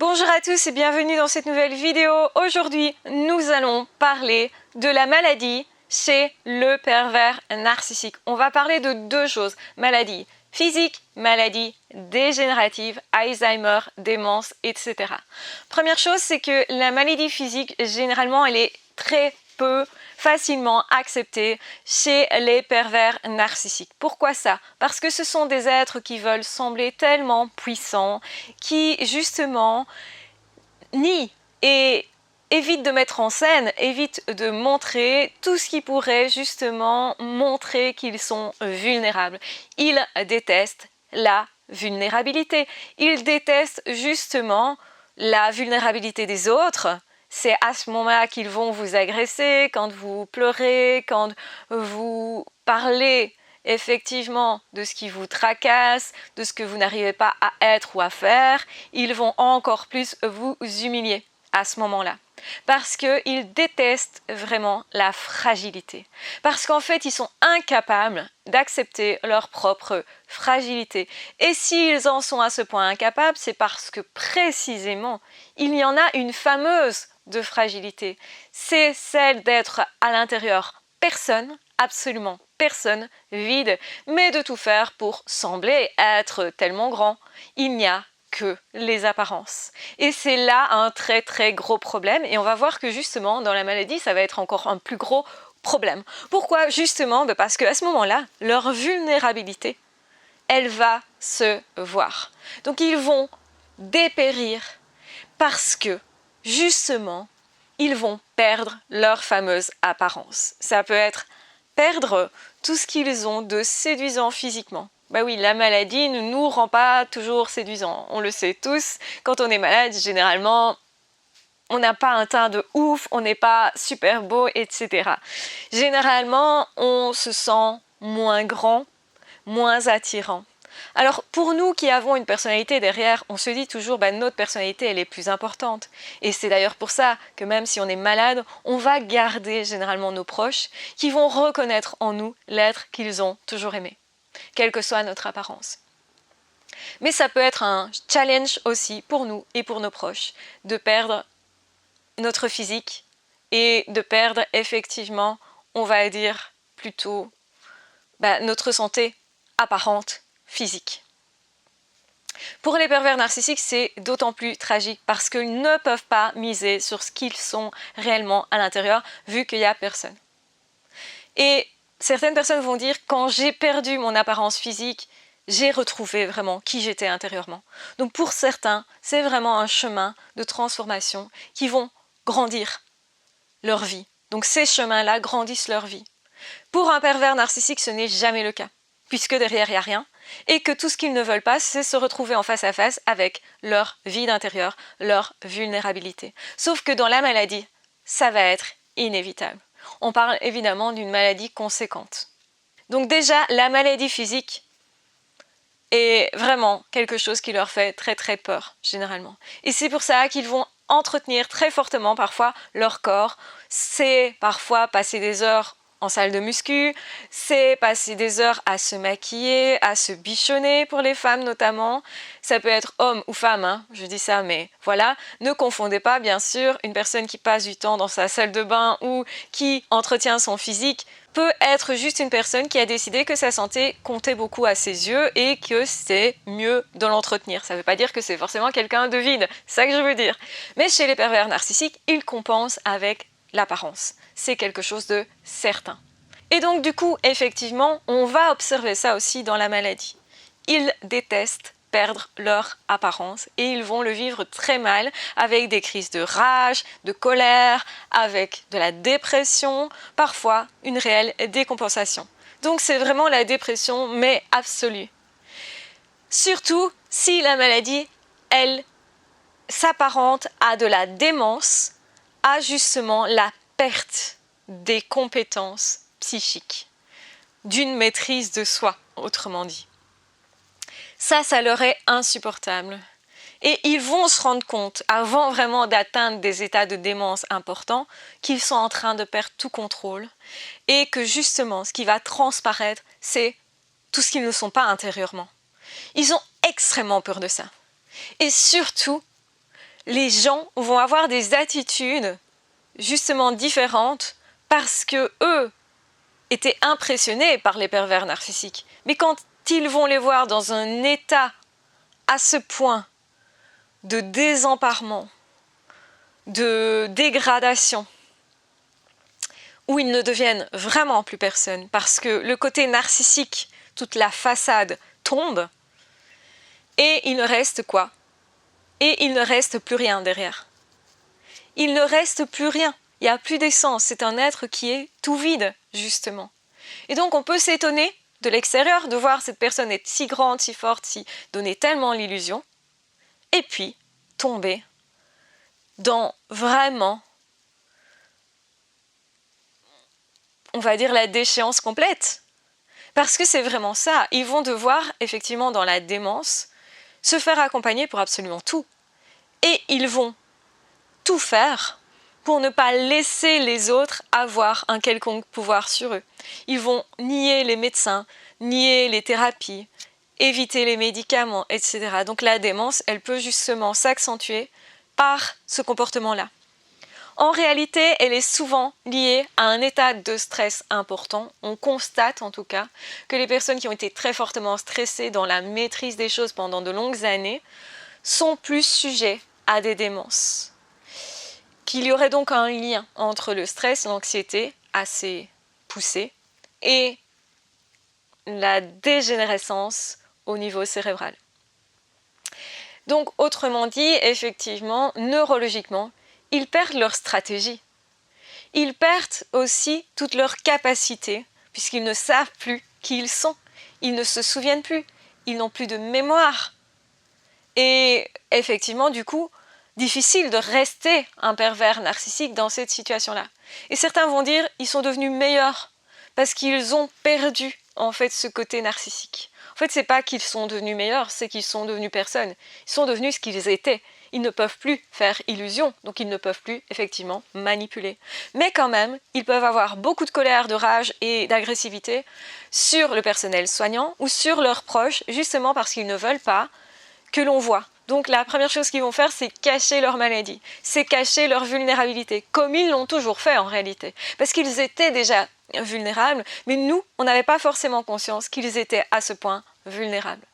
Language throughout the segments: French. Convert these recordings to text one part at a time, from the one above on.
Bonjour à tous et bienvenue dans cette nouvelle vidéo. Aujourd'hui, nous allons parler de la maladie chez le pervers narcissique. On va parler de deux choses, maladie physique, maladie dégénérative, Alzheimer, démence, etc. Première chose, c'est que la maladie physique, généralement, elle est très peu facilement acceptée chez les pervers narcissiques. Pourquoi ça? Parce que ce sont des êtres qui veulent sembler tellement puissants, qui justement nient et évitent de mettre en scène, évitent de montrer tout ce qui pourrait justement montrer qu'ils sont vulnérables. Ils détestent la vulnérabilité. Ils détestent justement la vulnérabilité des autres. C'est à ce moment-là qu'ils vont vous agresser, quand vous pleurez, quand vous parlez effectivement de ce qui vous tracasse, de ce que vous n'arrivez pas à être ou à faire. Ils vont encore plus vous humilier à ce moment-là. Parce qu'ils détestent vraiment la fragilité. Parce qu'en fait, ils sont incapables d'accepter leur propre fragilité. Et s'ils en sont à ce point incapables, c'est parce que précisément, il y en a une fameuse de fragilité. C'est celle d'être à l'intérieur personne, absolument personne, vide, mais de tout faire pour sembler être tellement grand. Il n'y a que les apparences. Et c'est là un très très gros problème et on va voir que justement dans la maladie ça va être encore un plus gros problème. Pourquoi? Justement parce qu'à ce moment-là, leur vulnérabilité, elle va se voir. Donc ils vont dépérir parce que justement ils vont perdre leur fameuse apparence. Ça peut être perdre tout ce qu'ils ont de séduisant physiquement. Bah oui, la maladie ne nous rend pas toujours séduisants. On le sait tous, quand on est malade, généralement, on n'a pas un teint de ouf, on n'est pas super beau, etc. Généralement, on se sent moins grand, moins attirant. Alors pour nous qui avons une personnalité derrière, on se dit toujours notre personnalité elle est plus importante. Et c'est d'ailleurs pour ça que même si on est malade, on va garder généralement nos proches qui vont reconnaître en nous l'être qu'ils ont toujours aimé, quelle que soit notre apparence. Mais ça peut être un challenge aussi pour nous et pour nos proches de perdre notre physique et de perdre effectivement, on va dire plutôt, notre santé apparente physique. Pour les pervers narcissiques, c'est d'autant plus tragique parce qu'ils ne peuvent pas miser sur ce qu'ils sont réellement à l'intérieur vu qu'il n'y a personne. Et certaines personnes vont dire quand j'ai perdu mon apparence physique, j'ai retrouvé vraiment qui j'étais intérieurement. Donc pour certains, c'est vraiment un chemin de transformation qui vont grandir leur vie. Donc ces chemins-là grandissent leur vie. Pour un pervers narcissique, ce n'est jamais le cas, puisque derrière il n'y a rien, et que tout ce qu'ils ne veulent pas, c'est se retrouver en face à face avec leur vide intérieur, leur vulnérabilité. Sauf que dans la maladie, ça va être inévitable. On parle évidemment d'une maladie conséquente. Donc déjà, la maladie physique est vraiment quelque chose qui leur fait très très peur, généralement. Et c'est pour ça qu'ils vont entretenir très fortement parfois leur corps. C'est parfois passer des heures en salle de muscu, c'est passer des heures à se maquiller, à se bichonner pour les femmes notamment. Ça peut être homme ou femme, je dis ça, mais voilà. Ne confondez pas, bien sûr, une personne qui passe du temps dans sa salle de bain ou qui entretient son physique peut être juste une personne qui a décidé que sa santé comptait beaucoup à ses yeux et que c'est mieux de l'entretenir. Ça ne veut pas dire que c'est forcément quelqu'un de vide, c'est ça que je veux dire. Mais chez les pervers narcissiques, ils compensent avec l'apparence. C'est quelque chose de certain. Et donc du coup, effectivement, on va observer ça aussi dans la maladie. Ils détestent perdre leur apparence et ils vont le vivre très mal avec des crises de rage, de colère, avec de la dépression, parfois une réelle décompensation. Donc c'est vraiment la dépression, mais absolue. Surtout si la maladie, elle, s'apparente à de la démence, à justement la perte des compétences psychiques, d'une maîtrise de soi, autrement dit. Ça leur est insupportable. Et ils vont se rendre compte, avant vraiment d'atteindre des états de démence importants, qu'ils sont en train de perdre tout contrôle et que justement, ce qui va transparaître, c'est tout ce qu'ils ne sont pas intérieurement. Ils ont extrêmement peur de ça. Et surtout, les gens vont avoir des attitudes justement différentes parce que eux étaient impressionnés par les pervers narcissiques. Mais quand ils vont les voir dans un état à ce point de désemparement, de dégradation, où ils ne deviennent vraiment plus personne, parce que le côté narcissique, toute la façade tombe, et il ne reste quoi? Et il ne reste plus rien derrière. Il ne reste plus rien, il n'y a plus d'essence, c'est un être qui est tout vide, justement. Et donc on peut s'étonner de l'extérieur de voir cette personne être si grande, si forte, si donner tellement l'illusion, et puis tomber dans vraiment, on va dire, la déchéance complète. Parce que c'est vraiment ça, ils vont devoir, effectivement, dans la démence, se faire accompagner pour absolument tout. Et ils vont tout faire pour ne pas laisser les autres avoir un quelconque pouvoir sur eux. Ils vont nier les médecins, nier les thérapies, éviter les médicaments, etc. Donc la démence, elle peut justement s'accentuer par ce comportement-là. En réalité, elle est souvent liée à un état de stress important. On constate en tout cas que les personnes qui ont été très fortement stressées dans la maîtrise des choses pendant de longues années sont plus sujets à des démences. Qu'il y aurait donc un lien entre le stress, l'anxiété assez poussée et la dégénérescence au niveau cérébral. Donc, autrement dit, effectivement, neurologiquement, ils perdent leur stratégie. Ils perdent aussi toute leur capacité, puisqu'ils ne savent plus qui ils sont. Ils ne se souviennent plus. Ils n'ont plus de mémoire. Et effectivement, du coup, difficile de rester un pervers narcissique dans cette situation-là. Et certains vont dire qu'ils sont devenus meilleurs parce qu'ils ont perdu en fait ce côté narcissique. En fait, c'est pas qu'ils sont devenus meilleurs, c'est qu'ils sont devenus personnes. Ils sont devenus ce qu'ils étaient. Ils ne peuvent plus faire illusion, donc ils ne peuvent plus effectivement manipuler. Mais quand même, ils peuvent avoir beaucoup de colère, de rage et d'agressivité sur le personnel soignant ou sur leurs proches, justement parce qu'ils ne veulent pas que l'on voit. Donc la première chose qu'ils vont faire, c'est cacher leur maladie, c'est cacher leur vulnérabilité, comme ils l'ont toujours fait en réalité. Parce qu'ils étaient déjà vulnérables, mais nous, on n'avait pas forcément conscience qu'ils étaient à ce point vulnérables.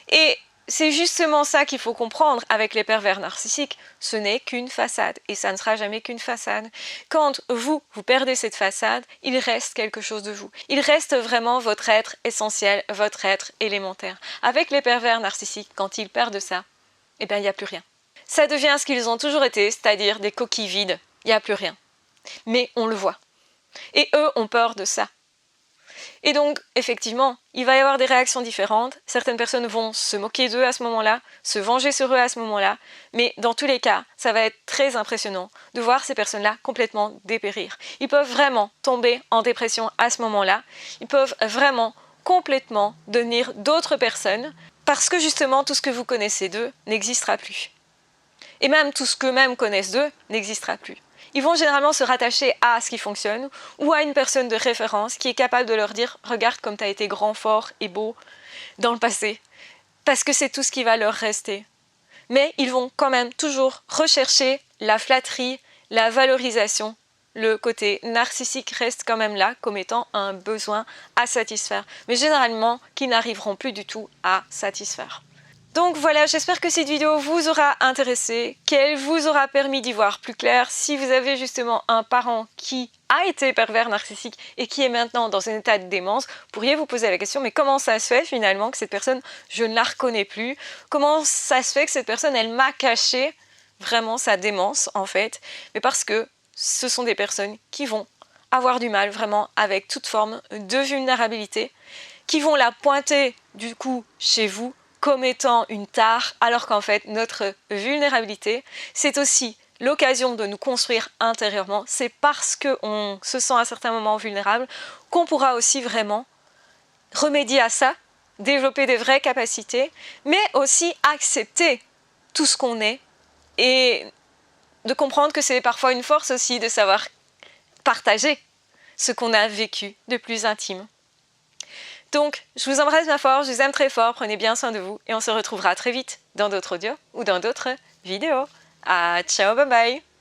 Et c'est justement ça qu'il faut comprendre avec les pervers narcissiques, ce n'est qu'une façade, et ça ne sera jamais qu'une façade. Quand vous perdez cette façade, il reste quelque chose de vous. Il reste vraiment votre être essentiel, votre être élémentaire. Avec les pervers narcissiques, quand ils perdent ça, eh bien il n'y a plus rien. Ça devient ce qu'ils ont toujours été, c'est-à-dire des coquilles vides, il n'y a plus rien. Mais on le voit. Et eux ont peur de ça. Et donc, effectivement, il va y avoir des réactions différentes. Certaines personnes vont se moquer d'eux à ce moment-là, se venger sur eux à ce moment-là. Mais dans tous les cas, ça va être très impressionnant de voir ces personnes-là complètement dépérir. Ils peuvent vraiment tomber en dépression à ce moment-là. Ils peuvent vraiment complètement devenir d'autres personnes parce que justement, tout ce que vous connaissez d'eux n'existera plus. Et même tout ce qu'eux-mêmes connaissent d'eux n'existera plus. Ils vont généralement se rattacher à ce qui fonctionne ou à une personne de référence qui est capable de leur dire « Regarde comme tu as été grand, fort et beau dans le passé ». Parce que c'est tout ce qui va leur rester. Mais ils vont quand même toujours rechercher la flatterie, la valorisation. Le côté narcissique reste quand même là comme étant un besoin à satisfaire. Mais généralement, qui n'arriveront plus du tout à satisfaire. Donc voilà, j'espère que cette vidéo vous aura intéressé, qu'elle vous aura permis d'y voir plus clair. Si vous avez justement un parent qui a été pervers narcissique et qui est maintenant dans un état de démence, vous pourriez vous poser la question, mais comment ça se fait finalement que cette personne, je ne la reconnais plus? Comment ça se fait que cette personne, elle m'a caché vraiment sa démence en fait? Mais parce que ce sont des personnes qui vont avoir du mal vraiment avec toute forme de vulnérabilité, qui vont la pointer du coup chez vous comme étant une tare, alors qu'en fait, notre vulnérabilité, c'est aussi l'occasion de nous construire intérieurement. C'est parce qu'on se sent à certains moments vulnérable qu'on pourra aussi vraiment remédier à ça, développer des vraies capacités, mais aussi accepter tout ce qu'on est et de comprendre que c'est parfois une force aussi de savoir partager ce qu'on a vécu de plus intime. Donc, je vous embrasse bien fort, je vous aime très fort, prenez bien soin de vous et on se retrouvera très vite dans d'autres audios ou dans d'autres vidéos. Ciao, bye bye.